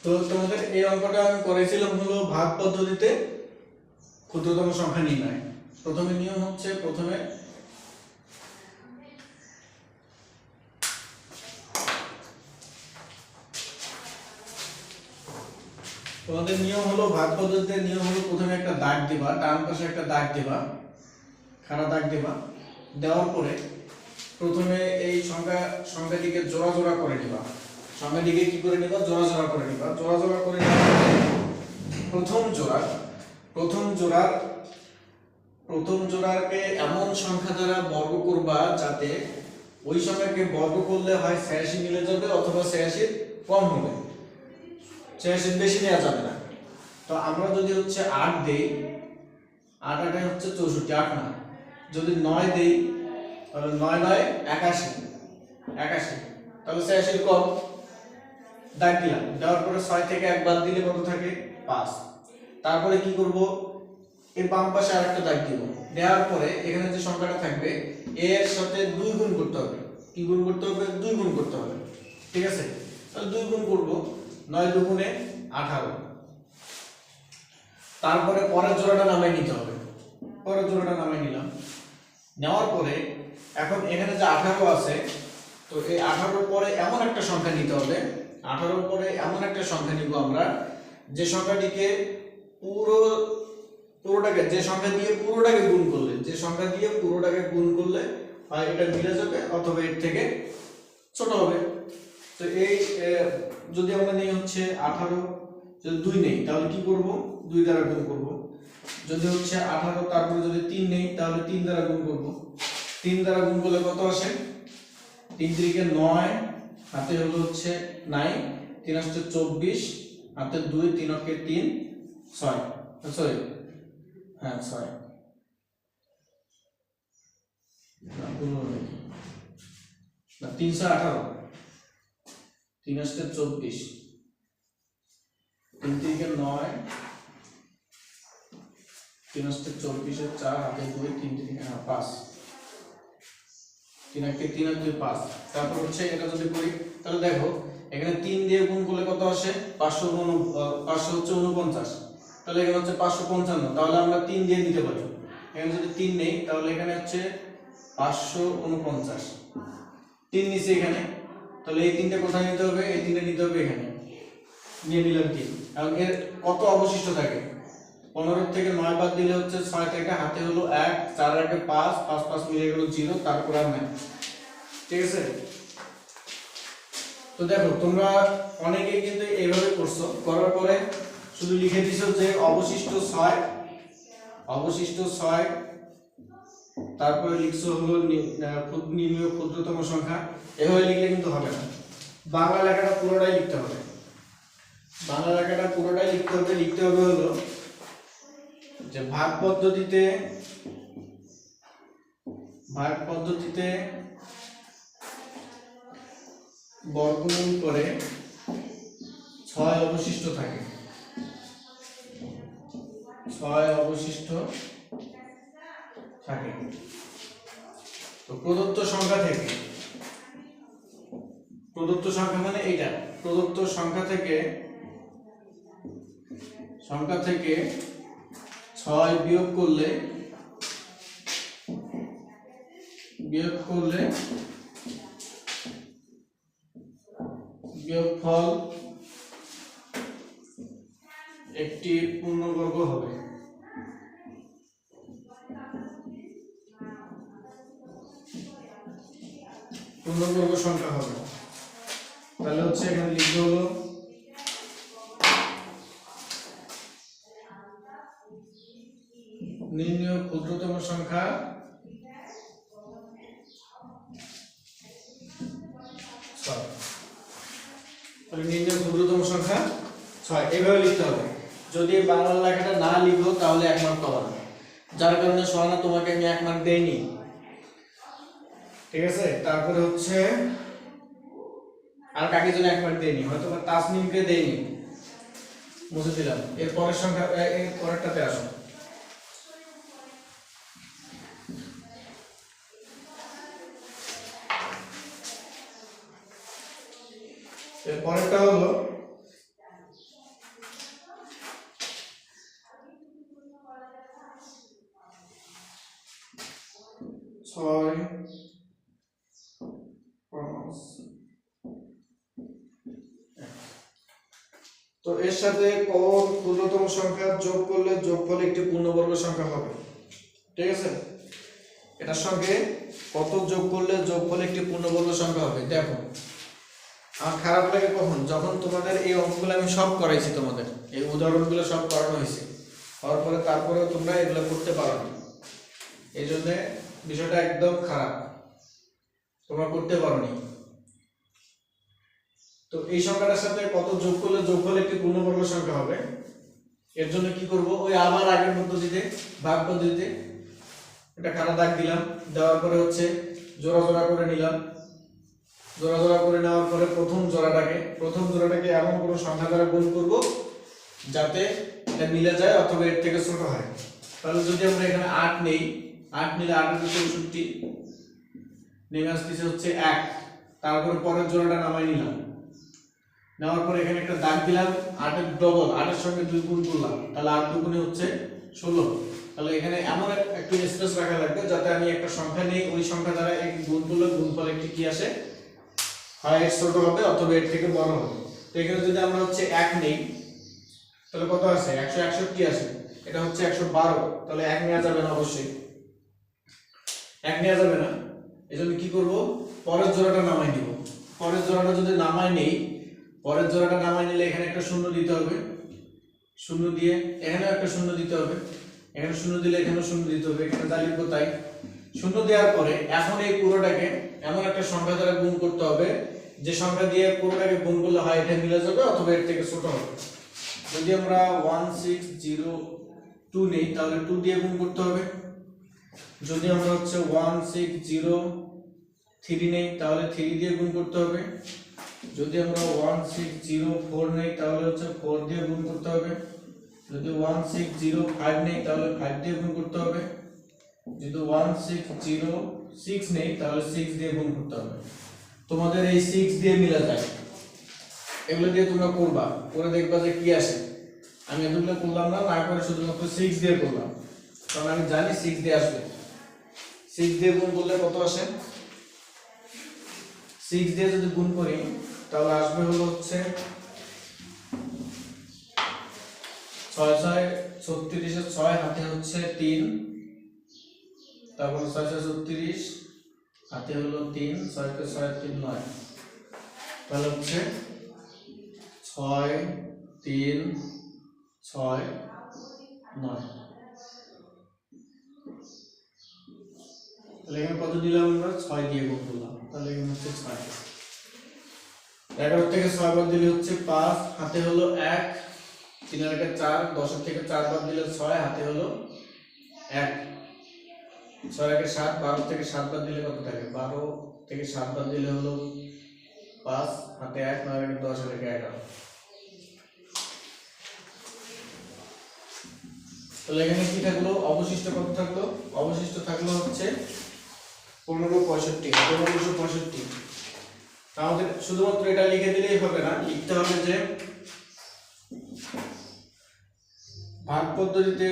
তো তোমাদের এই অঙ্কটা আমি করেছিলাম হলো ভাগ পদ্ধতিতে ক্ষুদ্রতম সংখ্যা নির্ণয়। প্রথমে নিয়ম হচ্ছে তোমাদের নিয়ম হলো ভাগ পদ্ধতিতে নিয়ম হলো প্রথমে একটা দাগ দিবা, ডান পাশে একটা দাগ দিবা, খাড়া দাগ দিবা। দেওয়ার পরে প্রথমে এই সংখ্যাটিকে জোড়া জোড়া করে নিবা। সংখ্যাটিকে কি করে নিবা? জোড়া জোড়া করে নিবা। জোড়া জোড়া করে নেওয়ার পরে প্রথম জোড়াকে এমন সংখ্যা দ্বারা বর্গ করবা যাতে ওই সংখ্যাকে বর্গ করলে হয় 86 মিলে যাবে অথবা 86 কম হবে, 86 বেশি নেওয়া যাবে না। তো আমরা যদি হচ্ছে 8 দেই, 8 8 হচ্ছে 64, 8 না। যদি 9 দেই তাহলে 9 9 81, তাহলে 86 কম। দাগ দিলাম, দেওয়ার পরে 6 থেকে 1 বাদ দিলে কত থাকে? 5। তারপরে কি করব? এর বাম পাশে আরেকটা দাগ দিব। দেওয়ার পরে এখানে যে সংখ্যাটা থাকবে এর সাথে 2 গুণ করতে হবে। কি গুণ করতে হবে? 2 গুণ করতে হবে। ঠিক আছে, তাহলে 2 গুণ করব, 9 2 গুণে 18। তারপরে পরের জোড়াটা নামিয়ে নিতে হবে। পরের জোড়াটা নামিয়ে নিলাম। নেওয়ার পরে এখন এখানে যে 18 আছে, তো এই 18 পরে এমন একটা সংখ্যা নিতে হবে, 18 পরে এমন একটা সংখ্যা নিব আমরা যে সংখ্যাটিকে পুরোটাকে যে সংখ্যা দিয়ে পুরোটাকে গুণ করলে হয় এটা মিলে যাবে অথবা এর থেকে ছোট হবে। তো এই যদি আমরা নেই হচ্ছে 18, যদি 2 নেই তাহলে কি করব? 2 দ্বারা গুণ করব। যদি হচ্ছে 18 তারপরে যদি 3 নেই তাহলে 3 দ্বারা গুণ করব। 3 দ্বারা গুণ করলে কত আসে? 3 3 9, হাতে হলো হচ্ছে 9, 3 8 24, হাতে 2, 3 8 3, 6, সরি হ্যাঁ 6 না 318, 3 8 24, 3 3 9, 3 8 24 4, হাতে 2, 3 3 5, 3 8 3 আর 2 5। তারপর হচ্ছে এটা যদি করি তাহলে দেখো এখানে 3 দিয়ে গুণ করলে কত আসে? 500 হচ্ছে 49, তাহলে এখানে হচ্ছে 555। তাহলে আমরা 3 দিয়ে নিতে পারি। এখানে যদি 3 নেই তাহলে এখানে হচ্ছে 549, 3 নিচে এখানে, তাহলে এই 3টা কোথায় নিতে হবে? এই 3টা নিতে হবে এখানে, নিয়ে নিলাম 3। এখন এর কত অবশিষ্ট থাকে? 15 থেকে 9 বাদ দিলে হচ্ছে 6 থেকে, হাতে হলো 1, 4 1 5, 5 5 মিলে গেল 0, তারপর আর নাই। ঠিক আছে, তো দেখো তোমরা অনেকেই কিন্তু এইভাবে করছো, করার পরে শুধু লিখে দিছো যে অবশিষ্ট 6, তারপরে লিখছো হলো নির্ণয় ক্ষুদ্রতম সংখ্যা। এভাবে লিখলে কিন্তু হবে না। বাংলা লেখাটা পুরোটাই লিখতে হবে। লিখতে হবে হলো যে ভাগ পদ্ধতিতে বর্গমূল করে 6 অবশিষ্ট থাকে। 6 অবশিষ্ট থাকে। তো প্রদত্ত সংখ্যা মানে এইটা, প্রদত্ত সংখ্যা থেকে 6 বিয়োগ করলে বিয়োগফল একটি পূর্ণবর্গ হবে। পূর্ণবর্গ সংখ্যা হবে। তাহলে হচ্ছে এখানে লিখতে হলো নির্ণয় ক্ষুদ্রতম সংখ্যা নির্ণয় ক্ষুদ্রতম সংখ্যা 6, এইভাবে লিখতে হবে। যদি বাংলা লেখাটা না লিখো তাহলে 1 মার্ক পাবা না, যার কারণে সোহানা তোমাকে আমি 1 মার্ক দেইনি। ঠিক আছে, তারপরে হচ্ছে আর কাকে জন্য 1 মার্ক দেইনি, হয়তো বা তাসনিমকে দেইনি, মুছে দিলাম। এর পরের সংখ্যা, এর পরেরটাতে আসো। এর পরেরটা হলো তো এর সাথে কোন ক্ষুদ্রতম সংখ্যা যোগ করলে যোগফল একটি পূর্ণবর্গ সংখ্যা হবে, ঠিক আছে? এটার সঙ্গে কত যোগ করলে যোগফল একটি পূর্ণবর্গ সংখ্যা হবে? দেখো, আমার খারাপ লাগে কখন, যখন তোমাদের এই অঙ্কগুলো আমি সব করাইছি, তোমাদের এই উদাহরণগুলো সব করানো হয়েছে, হওয়ার পরে তারপরেও তোমরা এগুলো করতে পারো না, এই জন্য বিষয়টা একদম খারাপ, তোমরা করতে পারোনি। তো এই সংখ্যাটার সাথে কত যোগ করলে যোগফল একটি পূর্ণবর্গ সংখ্যা হবে, এর জন্য কি করব, ওই আবার আগের পদ্ধতিতে, ভাগ পদ্ধতিতে এটা কাটা দাগ দিলাম, দেওয়ার পরে হচ্ছে জোড়া জোড়া করে নিলাম, জোড়া জোড়া করে নেওয়ার পরে প্রথম জোড়াটাকে এমন কোনো সংখ্যা দ্বারা গুণ করব যাতে এটা মিলে যায় অথবা এর থেকে ছোট হয়। তাহলে যদি আমরা এখানে 8 নেই, 8 নিলে 8 এর 64 নেমে আসতেছে হচ্ছে 1, তারপরে পরের জোড়াটা নামাই নিলাম, নেওয়ার পরে এখানে একটা দাগ দিলাম, 8 এর ডবল, 8 এর সঙ্গে 2 গুণ করলাম, তাহলে 8 দুগুণে হচ্ছে 16। তাহলে এখানে এমন একটু স্পেস রাখা লাগবে যাতে আমি একটা সংখ্যা নেই, ওই সংখ্যা দ্বারা এক গুণ করলে গুণফল একটি কি আসে, হয় এর ছোট হবে অথবা এর থেকে বড় হবে। তো এখানে যদি আমরা হচ্ছে 1 নেই, তাহলে কত আসে, 161 আসে, এটা হচ্ছে 112, তাহলে 1 নেওয়া যাবে না, অবশ্যই 1 নেওয়া যাবে না। এজন্য কি করব, পরের জোড়াটা নামাই নিব, পরের জোড়াটা যদি নামাই নেই, পরের জোড়াটা নামাই নিলে এখানে একটা শূন্য দিতে হবে, শূন্য দিয়ে এখানেও একটা শূন্য দিতে হবে, এখানে শূন্য দিলে এখানেও শূন্য দিতে হবে, এখানে যা লিখবো তাই। শূন্য দেওয়ার পরে এখন এই পুরোটাকে এমন একটা সংখ্যা দ্বারা গুণ করতে হবে যে সংখ্যা দিয়ে পুরোটাকে গুণ করলে হয় এটা মিলে যাবে অথবা এর থেকে ছোট হবে। যদি আমরা 1602 নেই তাহলে 2 দিয়ে গুণ করতে হবে, যদি আমরা হচ্ছে 1603 নেই তাহলে 3 দিয়ে গুণ করতে হবে, যদি আমরা 1604 নেই তাহলে হচ্ছে 4 দিয়ে গুণ করতে হবে, যদি 1605 নেই তাহলে 5 দিয়ে গুণ করতে হবে, যদি 1606 নেই তাহলে 6 দিয়ে গুণ করতে হবে। তোমাদের এই 6 দিয়ে মিলা যায়, এগুলো দিয়ে তোমরা করবা, করে দেখবা যে কি আসে। আমি এগুলো করলাম না, না করে শুধুমাত্র 6 দিয়ে করলাম, কারণ আমি জানি 6 দিয়ে আসবে। 6 দিয়ে গুণ করলে কত আসে, 6 দিয়ে যদি গুণ করি তাহলে আসবে হলো হচ্ছে 6 6 36 এর 6 হাতে হচ্ছে 3, তারপর 6 6 36 হাতে হলো 3, 6 কে 6 3 9, তাহলে হচ্ছে 6 3 6 9। তাহলে এখানে কত দিলাম আমরা, 6 দিয়ে গুণ করলাম, তাহলে এখানে হচ্ছে 6। 11 থেকে 6 বাদ দিলে হচ্ছে 5, হাতে হলো 1, 3 এর 4, 10 থেকে 4 বাদ দিলে 6, হাতে হলো 1, 6 এর 7, 12 থেকে 7 বাদ দিলে কত থাকে, 12 থেকে 7 বাদ দিলে হলো 5, হাতে 1, 9 এর 10 এর 11। তাহলে এখানে কি থাকলো, অবশিষ্ট কত থাকলো, অবশিষ্ট থাকলো হচ্ছে 1565। আমাদের শুধুমাত্র এটা লিখে দিলেই হবে না, লিখতে হবে যে ভাগ পদ্ধতিতে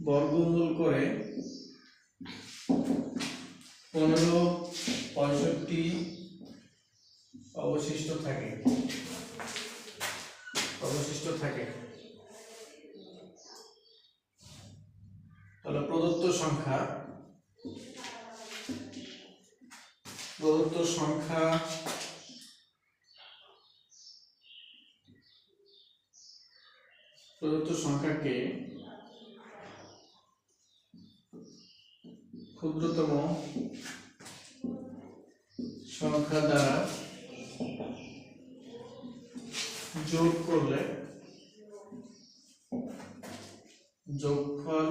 বর্গমূল করে 1565 অবশিষ্ট থাকে। তাহলে প্রদত্ত সংখ্যা সংখ্যাকে ক্ষুদ্রতম সংখ্যা দ্বারা যোগ করলে যোগফল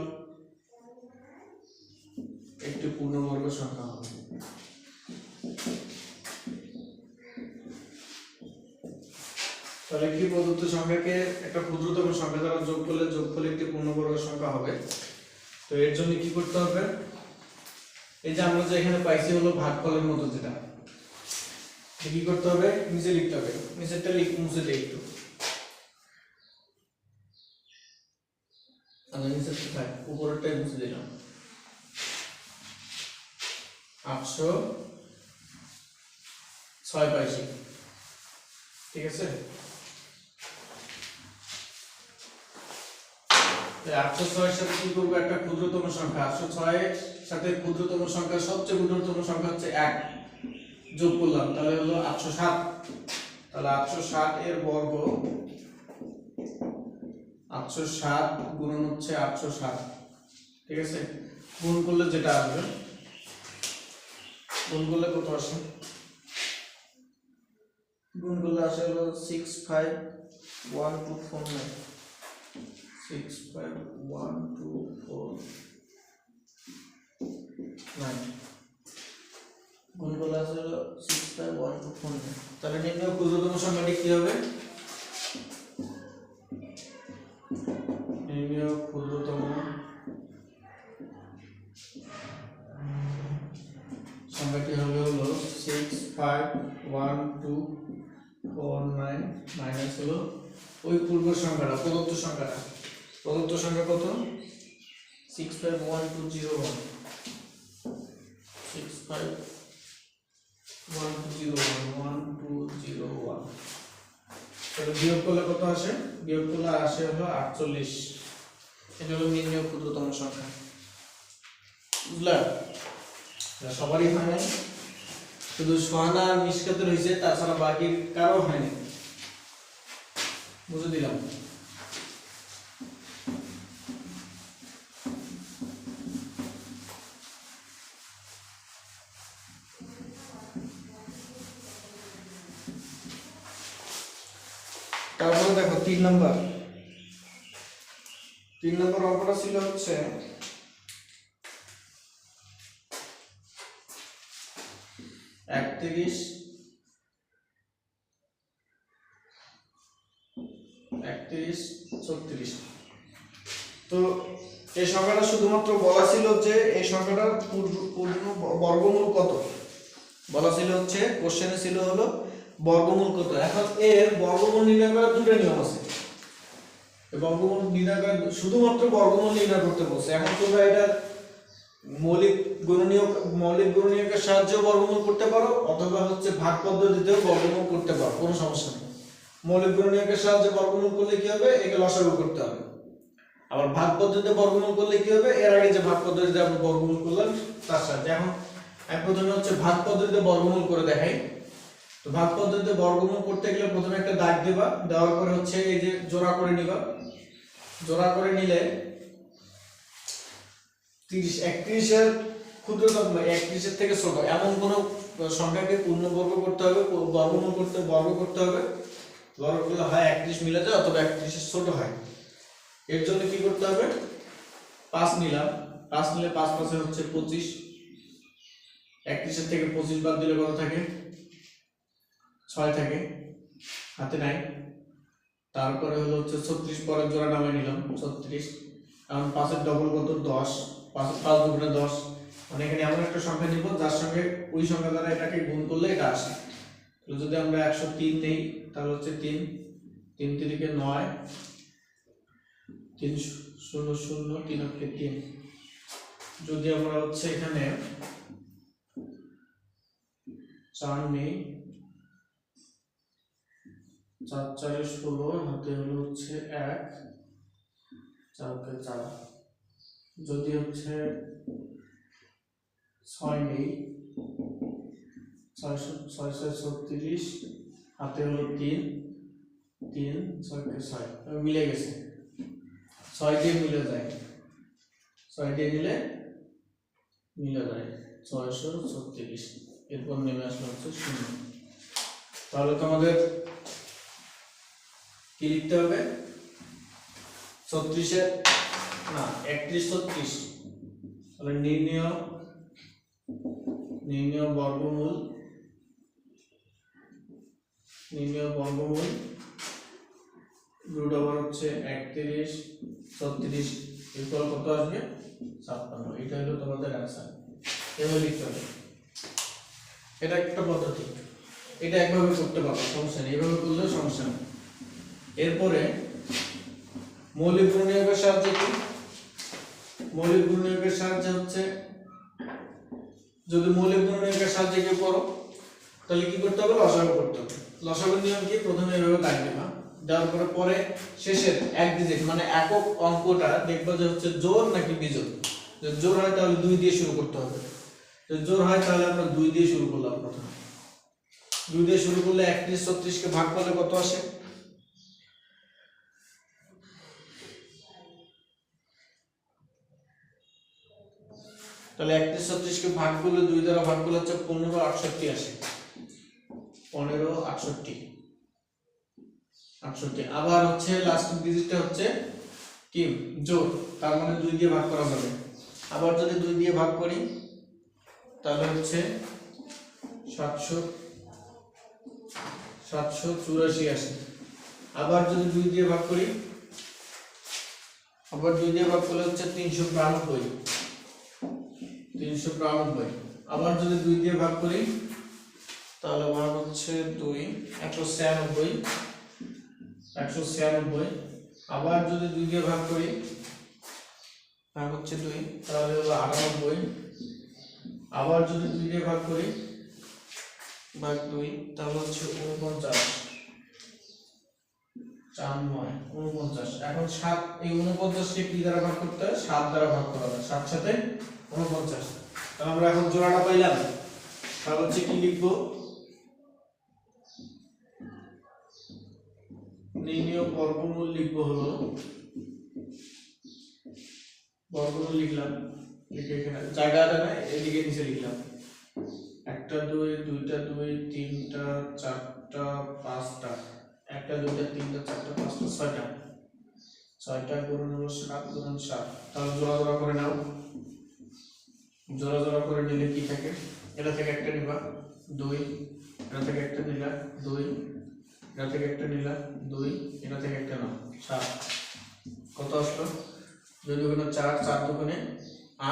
একটি পূর্ণবর্গ সংখ্যা হবে। তাহলে কি প্রদত্ত সংখ্যাকে একটা ক্ষুদ্রতম সংখ্যা দ্বারা যোগ করলে যোগফল একটি পূর্ণবর্গ সংখ্যা হবে। তো এর জন্য কি করতে হবে, এই যে আমরা যে এখানে পাইছি হলো ভাগফলের মতো, যেটা কি করতে হবে, নিচে লিখতে হবে, নিচেরটা মুছে দেই একটু। আচ্ছা নিচে থাক, উপরেরটাই মুছে দিলাম। 806 পাইছি, ঠিক আছে। 806 এর সাথে কি করবো, একটা ক্ষুদ্রতম সংখ্যা 806 এর সাথে ক্ষুদ্রতম সংখ্যা, সবচেয়ে ক্ষুদ্রতম সংখ্যা হচ্ছে 1 যোগ করলাম, তাহলে হলো 807। তাহলে 807 এর বর্গ 807 গুণন হচ্ছে 807, ঠিক আছে। গুণ করলে যেটা আসবে, গুণ করলে কত আসে, গুণ করলে আসে হলো 651249, 651249 গুণ করলে আসে হলো 651249। তাহলে নির্ণয় ক্ষুদ্রতম সংখ্যাটি কি হবে, নির্ণয় ক্ষুদ্রতম সংখ্যাটি হবে হলো 651249 মাইনাস হলো ওই পূর্ব সংখ্যাটা, প্রদত্ত সংখ্যাটা, প্রদত্ত সংখ্যা কত, 651201, 651201 তাহলে বিয়োগ করলে কত আসে, বিয়োগ করলে আসে হলো 48। এটা হলো নির্ণয় ক্ষুদ্রতম সংখ্যা, বুঝলা। সবারই হয় নাই, শুধু সোহানা আর মিশকাতের হয়েছে, তাছাড়া বাকি কারো হয়নি, বুঝে দিলাম। তারপরে দেখো 3 নম্বর অঙ্কটা ছিল হচ্ছে 31 36। তো এই সংখ্যাটা শুধুমাত্র বলা ছিল যে এই সংখ্যাটার পূর্ণ বর্গমূল কত, বলা ছিল হচ্ছে কোশ্চেনে ছিল হলো বর্গমূল কত। এখন এর বর্গমূল নির্ণয় করার দুটো নিয়ম আছে, বর্গমূল নির্ণয় করার শুধুমাত্র বর্গমূল নির্ণয় করতে বলছে। এখন তোমরা এটা মৌলিক গুণনীয়কের সাহায্যে বর্গমূল করতে পারো, অথবা হচ্ছে ভাগ পদ্ধতিতেও বর্গমূল করতে পারো, কোনো সমস্যা নেই। মৌলিক গুণনীয়কের সাহায্যে বর্গমূল করলে কি হবে, একে লসাগু করতে হবে। আবার ভাগ পদ্ধতিতে বর্গমূল করলে কি হবে, এর আগে যে ভাগ পদ্ধতিতে আমরা বর্গমূল করলাম তার সাথে। এখন আমি প্রথমে হচ্ছে ভাগ পদ্ধতিতে বর্গমূল করে দেখাই। তো ভাগ পদ্ধতিতে বর্গমূল করতে গেলে প্রথমে একটা দাগ দিবা, দেওয়ার পরে হচ্ছে এই যে জোড়া করে নিবা, জোড়া করে নিলে 31 এর ক্ষুদ্রতম 31 এর থেকে ছোট এমন কোন সংখ্যাকে পূর্ণবর্গ করতে হবে, বর্গমূল করতে বর্গ করতে হবে। বর্গ করলে হয় 31 মিলে যায়, অথবা 31 এর ছোট হয়। এর জন্য কি করতে হবে, 5 নিলাম, 5 নিলে 5 5 হচ্ছে 25, 31 এর থেকে 25 বাদ দিলে কত থাকে, 6 থাকে, হাতে নাই। তারপরে হলো হচ্ছে 36, পরের জোড়া নামিয়ে নিলাম 36। এখন 5 এর ডবল কত, 10, 5 এর 5 দুগুণে 10। মানে এখানে এমন একটা সংখ্যা নিব যার সঙ্গে ওই সংখ্যা দ্বারা এটাকে গুণ করলে এটা আসে। তাহলে যদি আমরা 103 নেই, তাহলে হচ্ছে 3 3 3 9, 3 0 0 3 3। যদি আমরা হচ্ছে এখানে 4 নেই, 4 4 16, হাতে হলো হচ্ছে 1, 4 4। যদি হচ্ছে 6 নেই, 6 6 36, হাতে হলো 3 3 6 6 মিলে গেছে, 6 দিয়ে মিলে যায়, 6 দিয়ে মিলে যায় 636। এরপর নেমে আসলে হচ্ছে 0। তাহলে তোমাদের কি লিখতে হবে, 36 এর না 31 36। তাহলে নির্ণয় বর্গমূল রুট ওভার হচ্ছে 31 36, এরপর কত আসবে 56। এটা হলো তোমাদের आंसर। এভাবে লিখতে হবে, এটা একটা পদ্ধতি, এটা একভাবে করতে পারো, সমস্যা নেই, এভাবে করলেও সমস্যা নেই। এরপরে মৌলিক গুণনীয়কের সাহায্যে কি মৌলিক গুণনীয়কের সাহায্যে হচ্ছে, যদি মৌলিক গুণনীয়কের সাহায্যে কেউ করো তাহলে কি করতে হবে, লসাগু করতে হবে। লসাগুর নিয়ম কি, প্রথমে এভাবে দাগ দিবা, দেওয়ার পরে পরে শেষের এক ডিজিট মানে একক অঙ্কটা দেখবা যে হচ্ছে জোড় নাকি বিজোড়। যদি জোড় হয় তাহলে 2 দিয়ে শুরু করতে হবে, যদি জোড় হয় তাহলে আমরা 2 দিয়ে শুরু করলাম। প্রথমে 2 দিয়ে শুরু করলে 31 36 কে ভাগ করলে কত আসে, তাহলে 31 36 কে ভাগ করলে 2 দ্বারা ভাগ করলে হচ্ছে 15 68 আসে, 15 68 68। আবার হচ্ছে লাস্ট ডিজিটটা হচ্ছে কি, জোড়, তার মানে 2 দিয়ে ভাগ করা যাবে। আবার যদি 2 দিয়ে ভাগ করি তাহলে হচ্ছে 784 আসে। আবার যদি 2 দিয়ে ভাগ করি, আবার 2 দিয়ে ভাগ করলে হচ্ছে 392। আবার যদি 2 দিয়ে ভাগ করি তাহলে ভাগ হচ্ছে 2 196। আবার যদি 2 দিয়ে ভাগ করি ভাগ হচ্ছে 2 তাহলে হলো 98। আবার যদি 2 দিয়ে ভাগ করি ভাগ 2 তাহলে হচ্ছে 49 4 9 49। এখন 7, এই 49 কে কি দ্বারা ভাগ করতে হয়, 7 দ্বারা ভাগ করা হয়, 7 সাথে 49। তাহলে আমরা এখন জোড়াটা পাইলাম। তাহলে হচ্ছে কি লিখবো, নির্ণেয় বর্গমূল লিখবো হলো, বর্গমূল লিখলাম, লিখে এখানে জায়গাটা না এদিকে নিচে লিখলাম, 1টা 2 2টা 2 3টা 4টা 5টা, 1টা 2টা 3টা 4টা 5টা 6টা, 6টা গুণন হলো 7 গুণন 7। তাহলে জোড়া জোড়া করে নাও, জোড়া জোড়া করে নিলে কি থাকে, এটা থেকে একটা নিবা 2, এটা থেকে একটা নিলা 2, এটা থেকে একটা নিলা 2, এটা থেকে একটা নাও 7। কত আসলো, 2 দুগুণে 4, 4 দুগুণে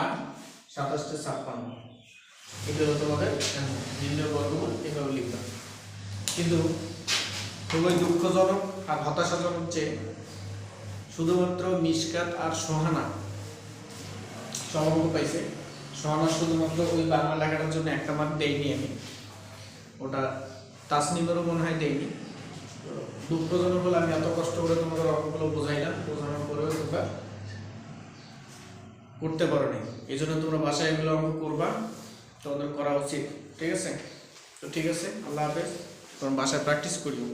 8, 27 তে 56। এটা হলো তোমাদের নির্ণয় বর্গমূল, এভাবে লিখবা। কিন্তু খুবই দুঃখজনক আর হতাশাজনক যে শুধুমাত্র মিশকাত আর সোহানা সমগ্র পাইছে। সোহানা শুধুমাত্র ওই বাংলা লেখাটার জন্য একটা মার্ক দেয়নি আমি, ওটা তাসনিমেরও মনে হয় দেয়নি। দুঃখজনক হলে আমি এত কষ্ট করে তোমাদের অঙ্কগুলো বোঝাইলাম, বোঝানোর পরেও তোমরা করতে পারো নি। এই জন্য তোমরা বাসায় এগুলো অঙ্ক করবা, তোমাদের করা উচিত। ঠিক আছে, তো ঠিক আছে, আল্লাহ হাফেজ। তোমরা বাসায় প্র্যাকটিস করিও।